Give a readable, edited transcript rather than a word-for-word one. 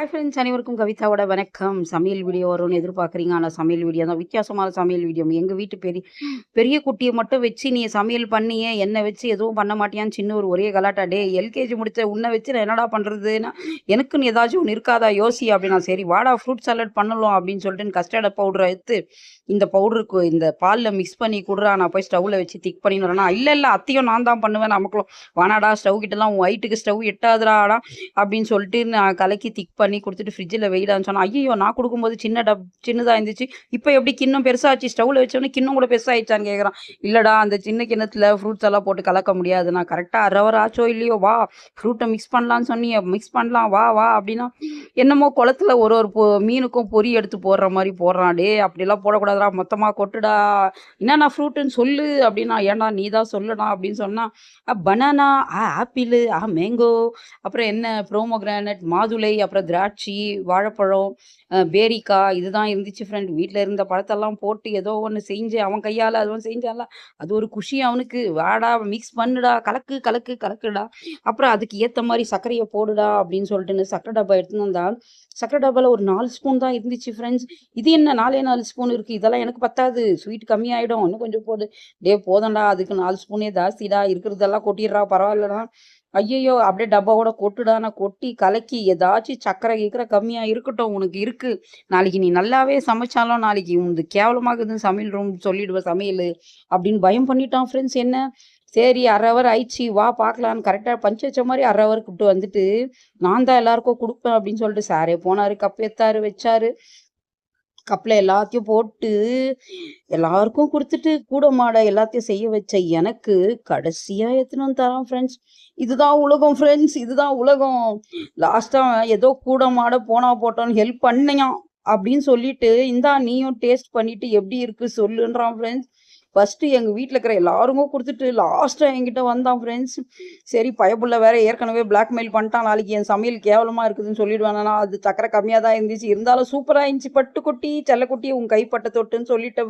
Hi friends, அனைவருக்கும் கவிதாவோட வணக்கம். சமையல் வீடியோ வரும்னு எதிர்பார்க்குறீங்க. ஆனால் சமையல் வீடியோ தான், வித்தியாசமான சமையல் வீடியோ. எங்கள் வீட்டு பெரிய பெரிய குட்டியை மட்டும் வச்சு நீ சமையல் பண்ணியே, என்னை வச்சு எதுவும் பண்ண மாட்டியான்னு சின்ன ஒரு ஒரே கலாட்டா. டே எல்கேஜி முடிச்ச உன்னை வச்சு நான் என்னடா பண்ணுறதுன்னா, எனக்குன்னு ஏதாச்சும் ஒன்று இருக்காதா யோசி அப்படின்னா. சரி வாடா ஃப்ரூட் சாலட் பண்ணலாம் அப்படின்னு சொல்லிட்டு கஸ்டர்ட் பவுடரை எடுத்து இந்த பவுடருக்கு இந்த பாலில் மிக்ஸ் பண்ணி கொடுறா, நான் போய் ஸ்டவ்வில் வச்சு திக் பண்ணின்னு வரேன்னா, இல்லை இல்லை அத்தையும் நான் தான் பண்ணுவேன், நமக்குள்ள வானாடா ஸ்டவ் கிட்டலாம் உன் வயிட்டுக்கு ஸ்டவ் எட்டாதுடாடா அப்படின்னு சொல்லிட்டு நான் கலக்கி திக் பண்ணி கொடுத்துட்டு ஃப்ரிட்ஜில் வெயிடான்னு சொன்னால், ஐயோ நான் கொடுக்கும்போது சின்னதாக இருந்துச்சு, இப்போ எப்படி கிண்ணம் பெருசாச்சு, ஸ்டவ்வில் வச்சோன்னே கிண்ணம் கூட பெருசாகிடுச்சான்னு கேட்குறான். இல்லைடா அந்த சின்ன கிண்ணத்தில் ஃப்ரூட்ஸ் எல்லாம் போட்டு கலக்க முடியாது, நான் கரெக்டாக அரை ஹவர் ஆச்சோ இல்லையோ, வா ஃப்ரூட்டை மிக்ஸ் பண்ணலான்னு சொன்னியே, மிக்ஸ் பண்ணலாம் வா வா அப்படின்னா, என்னமோ குளத்துல ஒரு ஒரு மீனுக்கும் பொறி எடுத்து போடுற மாதிரி போடுறான். டே அப்படிலாம் போடக்கூடாதுடா, மொத்தமாக கொட்டுடா, என்னண்ணா ஃப்ரூட்டுன்னு சொல்லு அப்படின்னா, ஏன்டா நீ தான் சொல்லடா அப்படின்னு சொன்னால், பனானா, ஆப்பிள், மேங்கோ, அப்புறம் என்ன ப்ரோமோகிரானட், மாதுளை, அப்புறம் திராட்சை, வாழைப்பழம், பேரிக்காய், இதுதான் இருந்துச்சு ஃப்ரெண்ட். வீட்டில் இருந்த பழத்தெல்லாம் போட்டு ஏதோ ஒன்று செஞ்சு அவன் கையால் அதுவும் செஞ்சால, அது ஒரு குஷி அவனுக்கு. வாடா மிக்ஸ் பண்ணுடா, கலக்கு கலக்கு கலக்குடா, அப்புறம் அதுக்கு ஏற்ற மாதிரி சர்க்கரையை போடுடா அப்படின்னு சொல்லிட்டுன்னு சர்க்கரை டப்பா எடுத்துன்னு வந்தா, சர்க்கரை டப்பாவில் ஒரு 4 ஸ்பூன் தான் இருந்துச்சு ஃப்ரெண்ட்ஸ். இது என்ன 4 ஸ்பூன் இருக்குது, இதெல்லாம் எனக்கு பத்தாது, ஸ்வீட் கம்மியாயிடும், இன்னும் கொஞ்சம் போடு. டே போதண்டா, அதுக்கு 4 ஸ்பூனே ஜாஸ்திடா, இருக்கிறதெல்லாம் கொட்டிடுறா பரவாயில்லடா. ஐயையோ அப்படியே டப்பாவோட கொட்டுடா, நான் கொட்டி கலக்கி ஏதாச்சும் சக்கரை கிக்கரை கம்மியாக இருக்கட்டும், உனக்கு இருக்கு, நாளைக்கு நீ நல்லாவே சமைச்சாலும் நாளைக்கு உனது கேவலமாகுதுன்னு சமையல் ரூம் சொல்லிடுவேன் சமையல் அப்படின்னு பயம் பண்ணிட்டான் ஃப்ரெண்ட்ஸ். என்ன சரி அரை ஹவர் ஆயிடுச்சு வா பார்க்கலான்னு கரெக்டாக பஞ்சு வச்ச மாதிரி அரை ஹவர் கூப்பிட்டு வந்துட்டு, நான் தான் எல்லாருக்கும் கொடுப்பேன் அப்படின்னு சொல்லிட்டு சாரே போனார், கப் எடுத்தாரு வச்சாரு, கப்பில் எல்லாத்தையும் போட்டு எல்லாருக்கும் கொடுத்துட்டு கூட மாட எல்லாத்தையும் செய்ய வச்ச எனக்கு கடைசியாக எத்தனை வந்து தரான் ஃப்ரெண்ட்ஸ். இதுதான் உலகம் ஃப்ரெண்ட்ஸ், இதுதான் உலகம். லாஸ்ட்டாக ஏதோ கூட மாட போனா போட்டோன்னு ஹெல்ப் பண்ணியான் அப்படின்னு சொல்லிட்டு, இந்தா நீயும் டேஸ்ட் பண்ணிட்டு எப்படி இருக்கு சொல்லுன்றான் ஃப்ரெண்ட்ஸ். ஃபஸ்ட்டு எங்கள் வீட்டில் இருக்கிற எல்லாருக்கும் கொடுத்துட்டு லாஸ்ட்டாக என்கிட்ட வந்தான் ஃப்ரெண்ட்ஸ். சரி பயப்புள்ள வேற ஏற்கனவே பிளாக்மெயில் பண்ணிட்டான், நாளைக்கு என் சமையல் கேவலமாக இருக்குதுன்னு சொல்லிடுவேனா, அது சக்கரை கம்மியாக தான் இருந்துச்சு, இருந்தாலும் சூப்பராக இருந்துச்சு, பட்டு குட்டி செல்லக்குட்டி உன் கைப்பட்ட தொட்டுன்னு சொல்லிட்டு